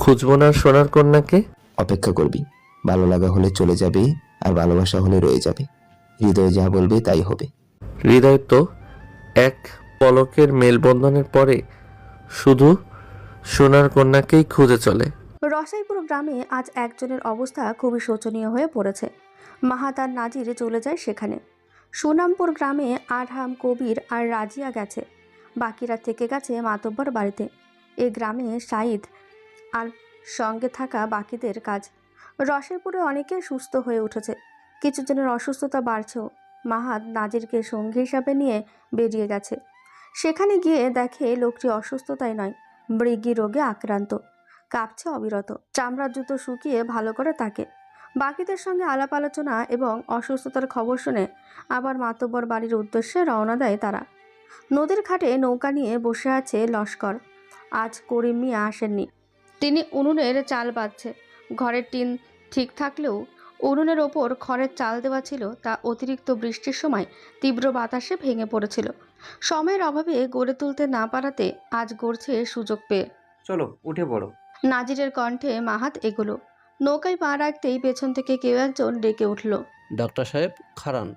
খুঁজবো না সোনার কন্যাকে? অপেক্ষা করবি। ভালো লাগা হলে চলে যাবে, আর ভালোবাসা হলে রয়ে যাবে। হৃদয় যা বলবে তাই হবে। হৃদয় তো এক পলকের মেলবন্ধনের পরে শুধু সোনার কন্যাকেই খুঁজে চলে। রসাইপুর গ্রামে আজ একজনের অবস্থা খুবই শোচনীয় হয়ে পড়েছে। মাহাত আর নাজির চলে যায় সেখানে। সুনামপুর গ্রামে আরহাম, কবির আর রাজিয়া গেছে। বাকিরা থেকে গেছে মাতব্বর বাড়িতে। এ গ্রামে সাঈদ আর সঙ্গে থাকা বাকিদের কাজ। রসাইপুরে অনেকে সুস্থ হয়ে উঠেছে, কিছু জনের অসুস্থতা বাড়ছেও। মাহাত নাজিরকে সঙ্গী হিসাবে নিয়ে বেরিয়ে গেছে। সেখানে গিয়ে দেখে লোকটি অসুস্থতায় নয়, মৃগী রোগে আক্রান্ত, কাঁপছে অবিরত। চামড়ার জুতো শুকিয়ে ভালো করে তাকে। বাকিদের সঙ্গে আলাপ আলোচনা এবং অসুস্থতার খবর শুনে আবার মাতব্বর বাড়ির উদ্দেশ্যে রওনা দেয় তারা। নদীর ঘাটে নৌকা নিয়ে বসে আছে লস্কর। আজ করিম মিয়া আসেননি। তিনি উনুনের চাল বাঁধছে। ঘরের টিন ঠিক থাকলেও উনুনের ওপর খড়ের চাল দেওয়া ছিল, তা অতিরিক্ত বৃষ্টির সময় তীব্র বাতাসে ভেঙে পড়েছিল। সময়ের অভাবে গড়ে তুলতে না পারাতে আজ গড়ছে সুযোগ পেয়ে। চলো উঠে পড়ো। নাজিরের কণ্ঠে মাহাত এগোলো। নৌকায় পা রাখতেই পেছন থেকে কেউ একজন ডেকে উঠল। ডাক্তার সাহেব খারান।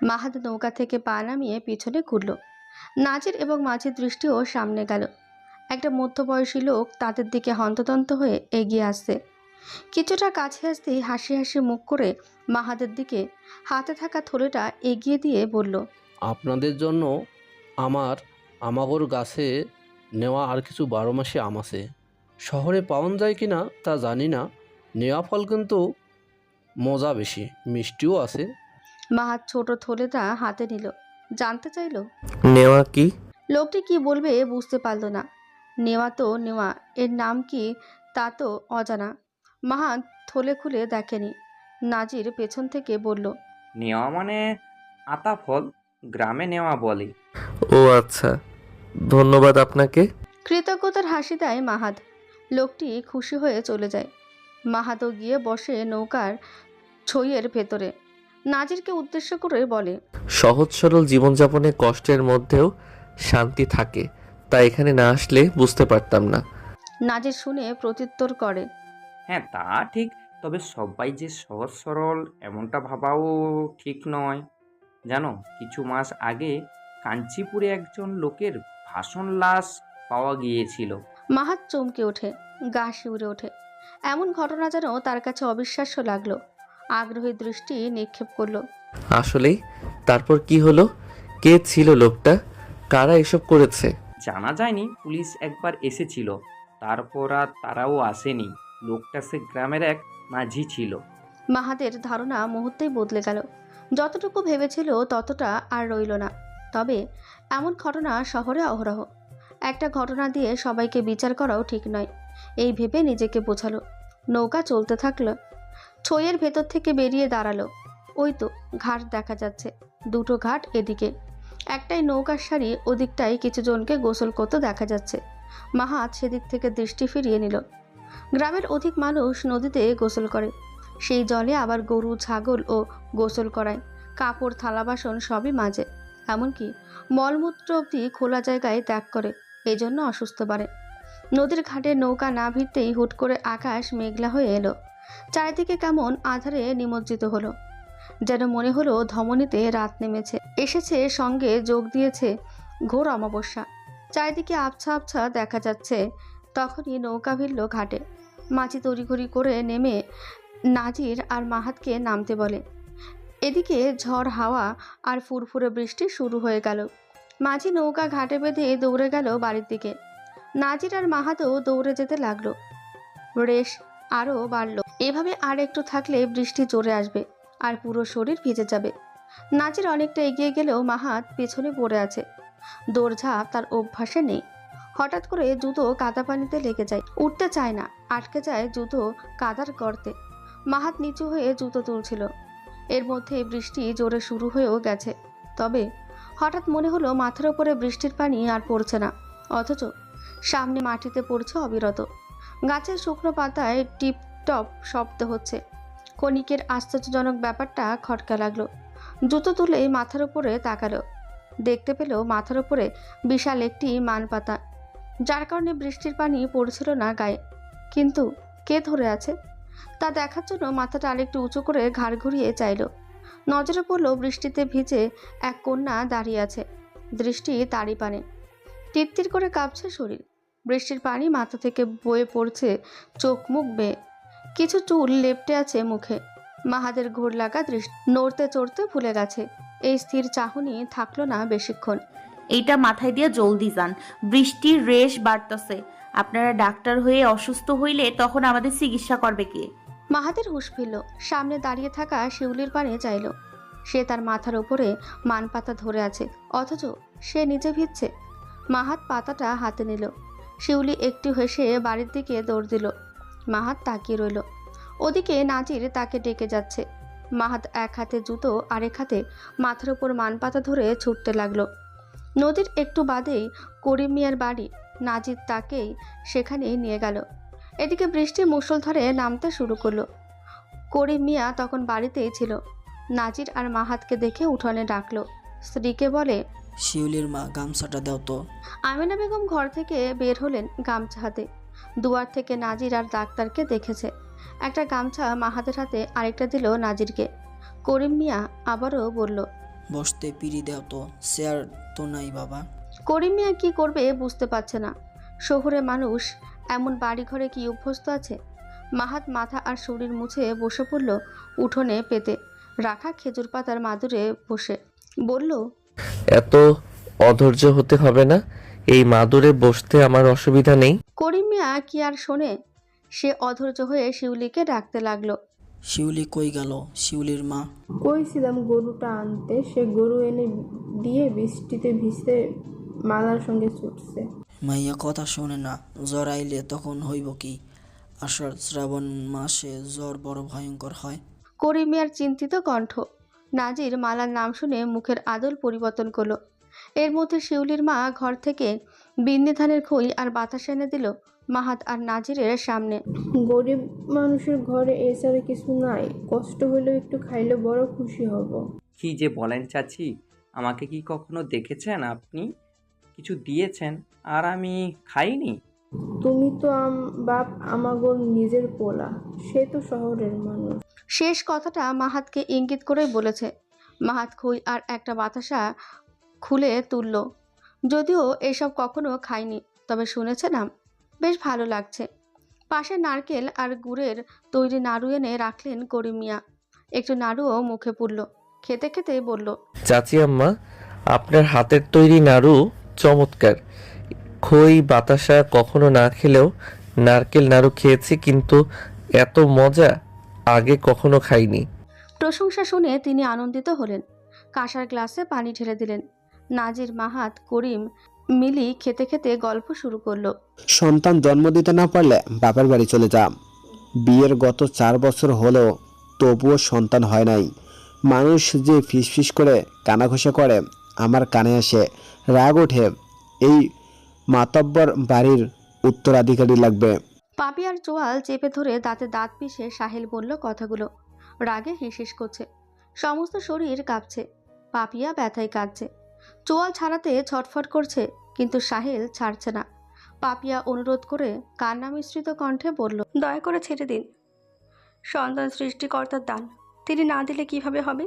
মাহাত নৌকা থেকে পা নামিয়ে পিছনে ঘুরল। নাজির এবং মাঝির দৃষ্টিও সামনে গেল। একটা মধ্যবয়সী লোক তাদের দিকে হন্তদন্ত হয়ে এগিয়ে আসছে। কিছুটা কাছে আসতেই হাসি হাসি মুখ করে মাহাদের দিকে হাতে থাকা থলেটা এগিয়ে দিয়ে বলল, আপনাদের জন্য আমাগর গাছে নেওয়া আর কিছু 12 মাসে আম আছে। শহরে পাওয়া যায় কি না তা জানি না। নেওয়া ফল কিন্তু মজা বেশি, মিষ্টিও আছে। মাহাত ছোট থলেটা হাতে নিল। জানতে চাইল নেওয়া কি? লোকটি কি বলবে বুঝতে পারল না। নেওয়া তো নেওয়া, এর নাম কি তা তো অজানা। মাহাত থলে খুলে দেখেনি। নাজির পেছন থেকে বলল, নেওয়া মানে আতা ফল, গ্রামে নেওয়া বলে। ও আচ্ছা, ধন্যবাদ আপনাকে। কৃতজ্ঞতার হাসি দেয় মাহাত। লোকটি খুশি হয়ে চলে যায়। মাহাতও গিয়ে বসে নৌকার ছইয়ের ভেতরে। নাজিরকে উদ্দেশ্য করে বলে, সহজ সরল জীবনযাপনে কষ্টের মধ্যেও শান্তি থাকে, তা এখানে না আসলে বুঝতে পারতাম না। নাজির শুনে প্রত্যুত্তর করে, হ্যাঁ তা ঠিক, তবে সবাই যে সহজ সরল এমনটা ভাবাও ঠিক নয়। জানো, কিছু মাস আগে কাঞ্চিপুরে একজন লোকের ভাষণ লাশ পাওয়া গিয়েছিল। মাহাত চমকে ওঠে, গা শিউরে ওঠে। এমন ঘটনা যেন তার কাছে অবিশ্বাস্য লাগলো। আগ্রহী দৃষ্টি নিক্ষেপ করলো। আসলেই? তারপর কি হলো? কে ছিল লোকটা? কারা এসব করেছে? জানা যায়নি, পুলিশ একবার এসেছিল, তারপর আর তারাও আসেনি। লোকটা সে গ্রামের এক মাঝি ছিল। মাহাতের ধারণা মুহূর্তেই বদলে গেল। যতটুকু ভেবেছিল ততটা আর রইল না। তবে এমন ঘটনা শহরে অহরহ। একটা ঘটনা দিয়ে সবাইকে বিচার করাও ঠিক নয়, এই ভেবে নিজেকে বোঝালো। নৌকা চলতে থাকলো। ছইয়ের ভেতর থেকে বেরিয়ে দাঁড়ালো। ওই তো ঘাট দেখা যাচ্ছে, দুটো ঘাট এদিকে। একটাই নৌকার সারি, ওদিকটাই কিছু জনকে গোসল করতে দেখা যাচ্ছে। মাহাত সেদিক থেকে দৃষ্টি ফিরিয়ে নিল। গ্রামের অধিক মানুষ নদীতে গোসল করে। সেই জলে আবার গরু ছাগল ও গোসল করায়। কাপড় থালা বাসন সবই মাজে, এমনকি মলমূত্র অবধি খোলা জায়গায় ত্যাগ করে। এই জন্য অসুস্থ বাড়ে। নদীর ঘাটে নৌকা না ভিড়তেই হুট করে আকাশ মেঘলা হয়ে এলো। চারিদিকে কেমন আধারে নিমজ্জিত হলো, যেন মনে হলো ধমনীতে রাত নেমেছে এসেছে, সঙ্গে যোগ দিয়েছে ঘোর অমাবস্যা। চারিদিকে আবছা আবছা দেখা যাচ্ছে। তখনই নৌকা ভিড়ল ঘাটে। মাঝি তড়িঘড়ি করে নেমে নাজির আর মাহাতকে নামতে বলে। এদিকে ঝড় হাওয়া আর ফুরফুরে বৃষ্টি শুরু হয়ে গেল। মাঝি নৌকা ঘাটে বেঁধে দৌড়ে গেল বাড়ির দিকে। নাজির আর মাহাতও দৌড়ে যেতে লাগলো। রেশ আরও বাড়ল। এভাবে আর একটু থাকলে বৃষ্টি জোরে আসবে আর পুরো শরীর ভিজে যাবে। নাজির অনেকটা এগিয়ে গেলেও মাহাত পেছনে পড়ে আছে। দৌড়ঝাঁপ তার অভ্যাসে নেই। হঠাৎ করে জুতো কাদা পানিতে লেগে যায়, উঠতে চায় না, আটকে যায় জুতো কাদার গর্তে। মাহাত নিচু হয়ে জুতো তুলছিল। এর মধ্যে বৃষ্টি জোরে শুরু হয়েও গেছে। তবে হঠাৎ মনে হলো মাথার উপরে বৃষ্টির পানি আর পড়ছে না, অথচ সামনে মাটিতে পড়ছে অবিরত। গাছের শুকনো পাতায় টিপ টপ শব্দ হচ্ছে। ক্ষণিকের আশ্চর্যজনক ব্যাপারটা খটকা লাগলো। জুতো তুলেই মাথার উপরে তাকালো। দেখতে পেল মাথার উপরে বিশাল একটি মান পাতা, যার কারণে বৃষ্টির পানি পড়ছিল না গায়ে। কিন্তু কে ধরে আছে তা দেখার জন্য মাথাটা আরেকটু উঁচু করে ঘাড় ঘুরিয়ে চাইল। নজরে পড়ল বৃষ্টিতে ভিজে এক কন্যা দাঁড়িয়ে আছে, দৃষ্টি তারই পানে। তীর করে কাঁপছে শরীর, বৃষ্টির পানি মাথা থেকে বয়ে পড়ছে চোখ মুখ বেয়ে, কিছু চুল লেপ্টে আছে মুখে। মাহাদের ঘোর লাগা দৃষ্টি নড়তে চড়তে ভুলে গেছে। এই স্থির চাহনি থাকলো না বেশিক্ষণ। এইটা মাথায় দিয়ে জলদি যান, বৃষ্টির রেশ বাড়তেছে। আপনারা ডাক্তার হয়ে অসুস্থ হইলে তখন আমাদের চিকিৎসা করবে কে? মাহাদের হুঁশ ফিরল, সামনে দাঁড়িয়ে থাকা শিউলির পানে চাইল। সে তার মাথার ওপরে মান পাতা ধরে আছে, অথচ সে নিজে ভিজছে। মাহাত পাতাটা হাতে নিল। শিউলি একটু হেসে বাড়ির দিকে দৌড় দিল। মাহাত তাকিয়ে রইল। ওদিকে নাজির তাকে ডেকে যাচ্ছে। মাহাত এক হাতে জুতো আরেক হাতে মাথার ওপর মান পাতা ধরে ছুটতে লাগলো। নদীর একটু বাদেই করিম মিয়ার বাড়ি। নাজির তাকেই সেখানে নিয়ে গেল। এদিকে বৃষ্টি মুষলধারে নামতে শুরু করলো। করিম মিয়া তখন বাড়িতেই ছিল। নাজির আর মাহাতকে দেখে উঠোনে ডাকলো। স্ত্রীকে বলে, শিউলির মা, গামছাটা দাও তো। আমিনা বেগম ঘর থেকে বের হলেন গামছা হাতে। দুয়ার থেকে নাজির আর ডাক্তারকে দেখেছে। একটা গামছা মাহাতের হাতে, আরেকটা দিল নাজিরকে। করিম মিয়া আবারও বলল, বসতে পিড়ি দাও তো, চেয়ার তো নাই বাবা। করিম মিয়া কি করবে বুঝতে পারছে না। শহুরে মানুষ এমন বাড়িঘরে কি অভ্যস্ত আছে? মাহাত মাথা আর শরীর মুছে বসে পড়ল উঠোনে পেতে রাখা খেজুর পাতার মাদুরে বসে। বলল, এত অধৈর্য হতে হবে না, এই মাদুরে বসতে আমার অসুবিধা নেই। করিম মিয়া কি আর শোনে? সে অধৈর্য হয়ে শিউলিকে ডাকতে লাগলো। শিউলি কই গেল? শিউলির মা। কইছিলাম গরুটা আনতে, সে গরু এনে দিয়ে বৃষ্টিতে ভিজতে মালার সঙ্গে ছুটছে। মাইয়া কথা শোনে না, জ্বর আইলে তখন হইব কি? আষাঢ় শ্রাবণ মাসে জ্বর বড় ভয়ঙ্কর হয়। করিম মিয়ার চিন্তিত কণ্ঠ। নাজির মালার নাম শুনে মুখের আদল পরিবর্তন করলো। এর মধ্যে শিউলির মা ঘর থেকে বিন্নি ধানের খই আর বাতাস এনে দিল মাহাত আর নাজিরের সামনে। গরিব মানুষের ঘরে এছাড়া কিছু নাই, কষ্ট হলেও একটু খাইলে বড় খুশি হব। কি যে বলেন চাচি, আমাকে কি কখনো দেখেছেন আপনি কিছু দিয়েছেন আর আমি খাইনি? তুমি তো বাপ আমাগোর নিজের পোলা, সে তো শহরের মানুষ। শেষ কথাটা মাহাতকে ইঙ্গিত করেই বলেছে। মাহাত খই আর একটা বাতাসা খুলে তুলল। যদিও এসব কখনো খায়নি, তবে শুনেছে নাম, বেশ ভালো লাগছে। পাশে নারকেল আর গুড়ের তৈরি নাড়ু এনে রাখলেন করিম মিয়া। একটু নাড়ুও মুখে পুরল। খেতে খেতে বলল, চাচি আম্মা, আপনার হাতের তৈরি নাড়ু চমৎকার। খই বাতাসা কখনো না খেলেও নারকেল নাড়ু খেয়েছি, কিন্তু এত মজা আগে কখনো খাইনি। প্রশংসা শুনে তিনি আনন্দিত হলেন। কাঁসার গ্লাসে পানি ঢেলে দিলেন। নাজির, মাহাত, করিম মিলি খেতে খেতে গল্প শুরু করলো। সন্তান জন্ম দিতে না পারলে বাপের বাড়ি চলে যা। বিয়ের গত 4 বছর হলো তবুও সন্তান হয় নাই। মানুষ যে ফিসফিস করে কানাঘষা করে, আমার কানে আসে, রাগ ওঠে। এই মাতব্বর বাড়ির উত্তরাধিকারী লাগবে। পাপিয়ার চোয়াল চেপে ধরে দাঁতে দাঁত পিষে সাহিল বলল কথাগুলো। রাগে হিসহিস করছে, সমস্ত শরীর কাঁপছে। পাপিয়া ব্যথায় কাঁদছে, চোয়াল ছাড়াতে ছটফট করছে, কিন্তু সাহিল ছাড়ছে না। পাপিয়া অনুরোধ করে কান্না মিশ্রিত কণ্ঠে বলল, দয়া করে ছেড়ে দিন। সন্তান সৃষ্টিকর্তার দান, তিনি না দিলে কিভাবে হবে?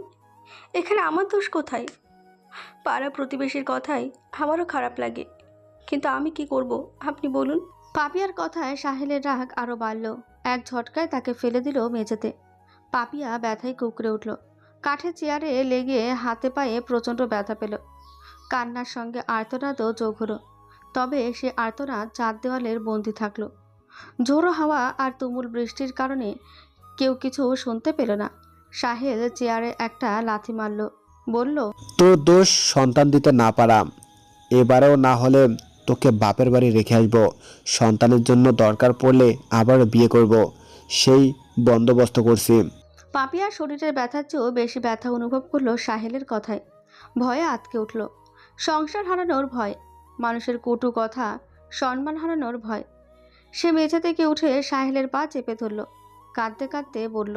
এখানে আমার দোষ কোথায়? পাড়া প্রতিবেশীর কথাই আমারও খারাপ লাগে, কিন্তু আমি কি করব আপনি বলুন। পাপিয়ার কথায় সাহিলের রাগ আরও বাড়ল। এক ঝটকায় তাকে ফেলে দিল মেঝেতে। পাপিয়া ব্যথায় কুঁকড়ে উঠল। কাঠের চেয়ারে লেগে হাতে পায়ে প্রচণ্ড ব্যথা পেল। কান্নার সঙ্গে আর্তনাদও যোগ হলো। তবে সে আর্তনাদ 4 দেওয়ালের বন্দি থাকলো। ঝোড়ো হাওয়া আর তুমুল বৃষ্টির কারণে কেউ কিছু শুনতে পেল না। সাহেল চেয়ারে একটা লাথি মারল, বলল, তোর দোষ সন্তান দিতে না পারা। এবারেও না হলে তোকে বাপের বাড়ি রেখে আসবো। সন্তানের জন্য দরকার পড়লে আবার বিয়ে করব, সেই বন্দোবস্ত করছি। পাপিয়ার শরীরের ব্যথার চেয়েও বেশি ব্যথা অনুভব করলো সাহেলের কথায়। ভয়ে আটকে উঠল। সংসার হারানোর ভয়, মানুষের কটু কথা, সম্মান হারানোর ভয়। সে মেঝে থেকে উঠে সাহেলের পা চেপে ধরল। কাঁদতে কাঁদতে বলল,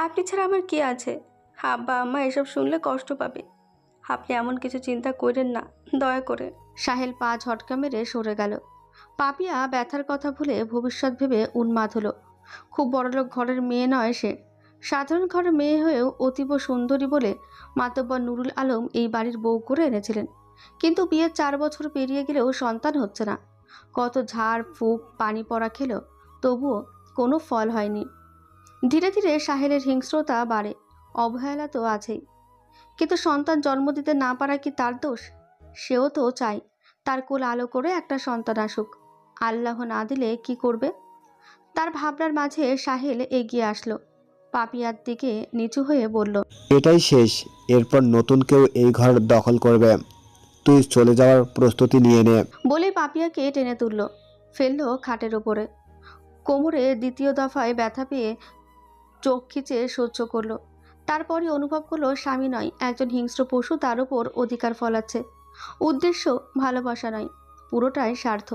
আপনি ছাড়া আমার কে আছে? আব্বা আম্মা এসব শুনলে কষ্ট পাবে। আপনি এমন কিছু চিন্তা করেন না, দয়া করে। সাহেল পা ঝটকা মেরে সরে গেল। পাপিয়া ব্যথার কথা ভুলে ভবিষ্যৎ ভেবে উন্মাদ হলো। খুব বড়লোক ঘরের মেয়ে নয় সে, সাধারণ ঘরের মেয়ে হয়েও অতীব সুন্দরী বলে মাতব্বর নুরুল আলম এই বাড়ির বউ করে এনেছিলেন। কিন্তু বিয়ের 4 বছর পেরিয়ে গেলেও সন্তান হচ্ছে না। কত ঝাড় ফুঁক পানি পড়া খেলো, তবুও কোনো ফল হয়নি। ধীরে ধীরে সাহেলের হিংস্রতা বাড়ে, অবহেলা তো আছেই। কিন্তু সন্তান জন্ম দিতে না পারা কি তার দোষ? সেও তো চায় তার কোল আলো করে একটা সন্তান আসুক। আল্লাহ না দিলে কি করবে? তার ভাবনার মাঝে সাহেল এগিয়ে আসলো, পাপিয়ার দিকে নিচু হয়ে বলল, এটাই শেষ, এরপর নতুন কেউ এই ঘর দখল করবে। তুই চলে যাওয়ার প্রস্তুতি নিয়ে নে। বলে পাপিয়াকে টেনে তুলল, ফেললো খাটের ওপরে। কোমরে দ্বিতীয় দফায় ব্যথা পেয়ে চোখ খিচে সহ্য করলো। তারপরই অনুভব করলো স্বামী নয়, একজন হিংস্র পশু তার উপর অধিকার ফলাচ্ছে। উদ্দেশ্য ভালোবাসা নয়, পুরোটাই স্বার্থ।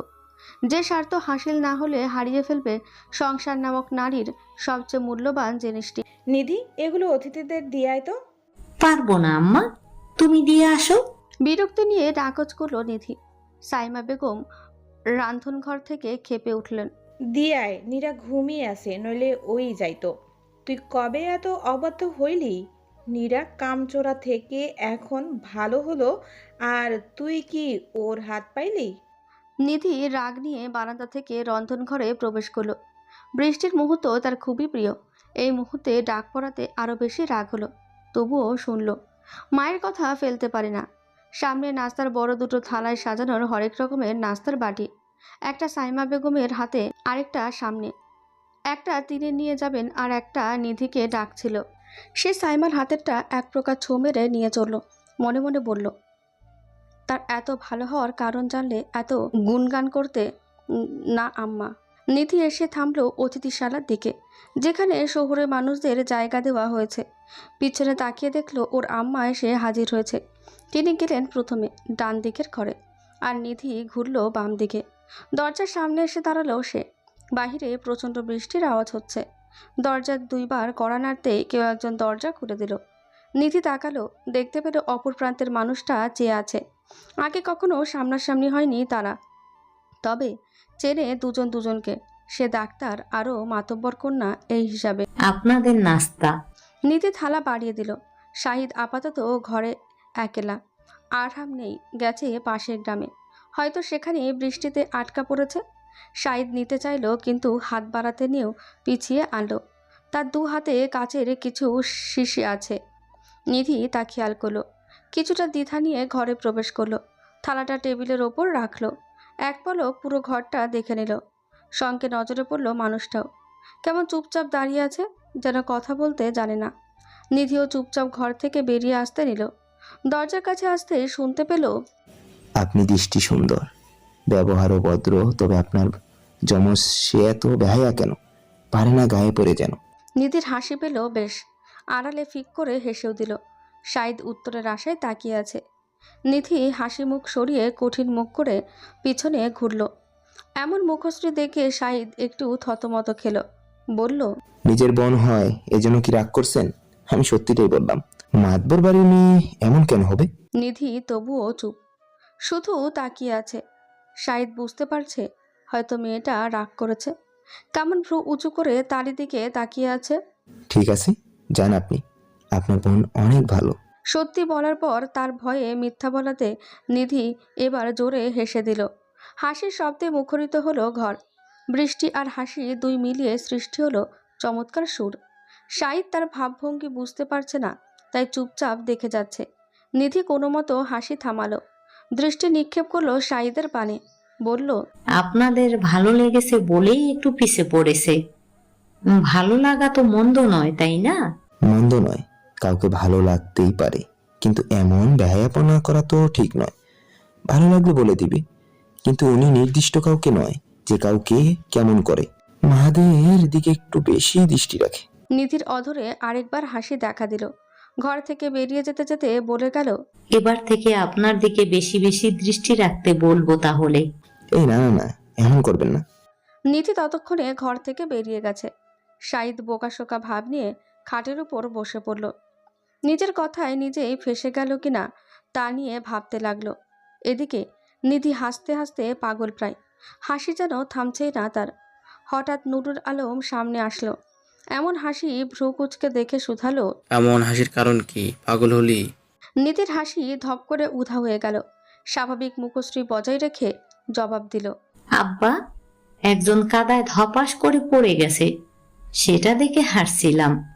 যে স্বার্থ হাসিল না হলে হারিয়ে ফেলবে সংসার নামক নারীর সবচেয়ে মূল্যবান জিনিসটি। নিধি, এগুলো অতিথিদের দিয়ে আয় তো। পারবো না আম্মা, তুমি দিয়ে আসো। বিরক্তি নিয়ে নাকচ করলো নিধি। সাইমা বেগম রান্ধনঘর থেকে খেপে উঠলেন, দিয়ে আয়, নীরা ঘুমিয়ে আছে, নইলে ওই যাইতো। তুই কবে এত অবাধ্য হইলি? নীরা কামচোরা থেকে এখন ভালো হলো, আর তুই কি ওর হাত পাইলি? নিধি রাগ নিয়ে বারান্দা থেকে রন্ধনঘরে প্রবেশ করলো। বৃষ্টির মুহূর্ত তার খুবই প্রিয়। এই মুহূর্তে ডাক পড়াতে আরো বেশি রাগ হলো, তবুও শুনল। মায়ের কথা ফেলতে পারে না। সামনে নাস্তার বড় দুটো থালায় সাজানোর হরেক রকমের নাস্তার বাটি, একটা সাইমা বেগমের হাতে, আরেকটা সামনে। একটা তিনি নিয়ে যাবেন আর একটা নিধিকে ডাকছিল। সে সাইমার হাতেরটা এক প্রকার ছো মেরে নিয়ে চলল। মনে মনে বলল, তার এত ভালো হওয়ার কারণ জানলে এত গুণগান করতে না আম্মা। নিধি এসে থামলো অতিথিশালার দিকে, যেখানে শহুরে মানুষদের জায়গা দেওয়া হয়েছে। পিছনে তাকিয়ে দেখলো ওর আম্মা এসে হাজির হয়েছে। তিনি গেলেন প্রথমে ডান দিকের ঘরে, আর নিধি ঘুরল বাম দিকে। দরজার সামনে এসে দাঁড়ালো সে। বাহিরে প্রচণ্ড বৃষ্টির আওয়াজ হচ্ছে। দরজার 2 বার কড়া নাড়তেই কেউ একজন দরজা খুলে দিল। নিধি তাকালো, দেখতে পেল অপর প্রান্তের মানুষটা চেয়ে আছে। আগে কখনো সামনাসামনি হয়নি তারা, তবে চেনে দুজন দুজনকে। সে ডাক্তার আরও মাতব্বর কন্যা এই হিসাবে। আপনাদের নাস্তা। নিধি থালা বাড়িয়ে দিল। শাহিদ আপাতত ঘরে একলা, আরাম নেই, গেছে পাশের গ্রামে। হয়তো সেখানে বৃষ্টিতে আটকা পড়েছে। শাহিদ নিতে চাইল, কিন্তু হাত বাড়াতে নিয়েও পিছিয়ে আনলো। তার 2 হাতে কাচের কিছু শিশি আছে। নিধি তা খেয়াল করলো। কিছুটা দ্বিধা নিয়ে ঘরে প্রবেশ করলো। থালাটা টেবিলের ওপর রাখলো। এক পলক পুরো ঘরটা দেখে নিল। সঙ্গে নজরে পড়ল মানুষটাও। কেমন চুপচাপ দাঁড়িয়ে আছে, যেন কথা বলতে জানে না। নিধিও চুপচাপ ঘর থেকে বেরিয়ে আসতে নিল। দরজার কাছে আসতে শুনতে পেল, আপনি দৃষ্টি সুন্দর, ব্যবহারও ভদ্র, তবে আপনার যমজ সে এত বেহায়া কেন? পারে না গায়ে পড়ে যেন। নিধির হাসি পেল বেশ, আড়ালে ফিক করে হেসেও দিল। শাহিদ উত্তরের আশায় তাকিয়ে আছে। নিধি হাসি মুখ সরিয়ে কঠিন মুখ করে পিছনে ঘুরল। এমন মুখশ্রী দেখে শাহিদ একটু থতমত খেল। বলল, নিজের বোন হয় এজন্য কি রাগ করছেন? আমি সত্যিটাই বললাম। মাতবর বাড়ির মেয়ে এমন কেন হবে? নিধি তবুও চুপ, শুধু তাকিয়ে আছে। শাহিদ বুঝতে পারছে হয়তো মেয়েটা রাগ করেছে। কেমন ভ্রু উঁচু করে তারই দিকে তাকিয়ে আছে। ঠিক আছে, যান আপনি, আপনার বোন অনেক ভালো। সত্যি বলার পর তার ভয়ে মিথ্যা বলাতে নিধি এবার জোরে হেসে দিল। হাসির শব্দে মুখরিত হলো ঘর। বৃষ্টি আর হাসি 2 মিলিয়ে সৃষ্টি হলো চমৎকার সুর। শাহিদ তার ভাবভঙ্গি বুঝতে পারছে না, তাই চুপচাপ দেখে যাচ্ছে। নিধি কোনো মতো হাসি থামালো, দৃষ্টি নিক্ষেপ করলো শাহিদের পানে। বলল, আপনাদের ভালো লেগেছে বলেই একটু পিছে পড়েছে। ভালো লাগা তো মন্দ নয়, তাই না? মন্দ নয়, কাউকে ভালো লাগতেই পারে, কিন্তু এমন বেহায়াপনা করা তো ঠিক নয়। ভালো লাগলে বলে দিবে, কিন্তু উনি নির্দিষ্ট কাউকে নয় যে কাউকে কেমন করে। মাহাদের দিকে একটু বেশি দৃষ্টি রাখে। নিধির অধরে আরেকবার হাসি দেখা দিল। ঘর থেকে বেরিয়ে যেতে যেতে বলে গেল, এবার থেকে আপনার দিকে বেশি বেশি দৃষ্টি রাখতে বলবো তাহলে। এই না না না, এমন করবেন না। নিধি ততক্ষণে ঘর থেকে বেরিয়ে গেছে। শাহিদ বোকাশোকা ভাব নিয়ে খাটের উপর বসে পড়ল। নিজের কথায় নিজেই ফেঁসে গেল কিনা তা নিয়ে ভাবতে লাগলো। এদিকে নিধি হাসতে হাসতে পাগল প্রায়। হাসি যেন থামছেই না তার। হঠাৎ নুরুল আলম সামনে আসলো। এমন হাসি ভ্রু কুচকে দেখে শুধালো, এমন হাসির কারণ কি? পাগল হলি? নীতির হাসি ধপ করে উধাও হয়ে গেল। স্বাভাবিক মুখশ্রী বজায় রেখে জবাব দিল, আব্বা, একজন কাদায় ধপাস করে পড়ে গেছে, সেটা দেখে হাসছিলাম।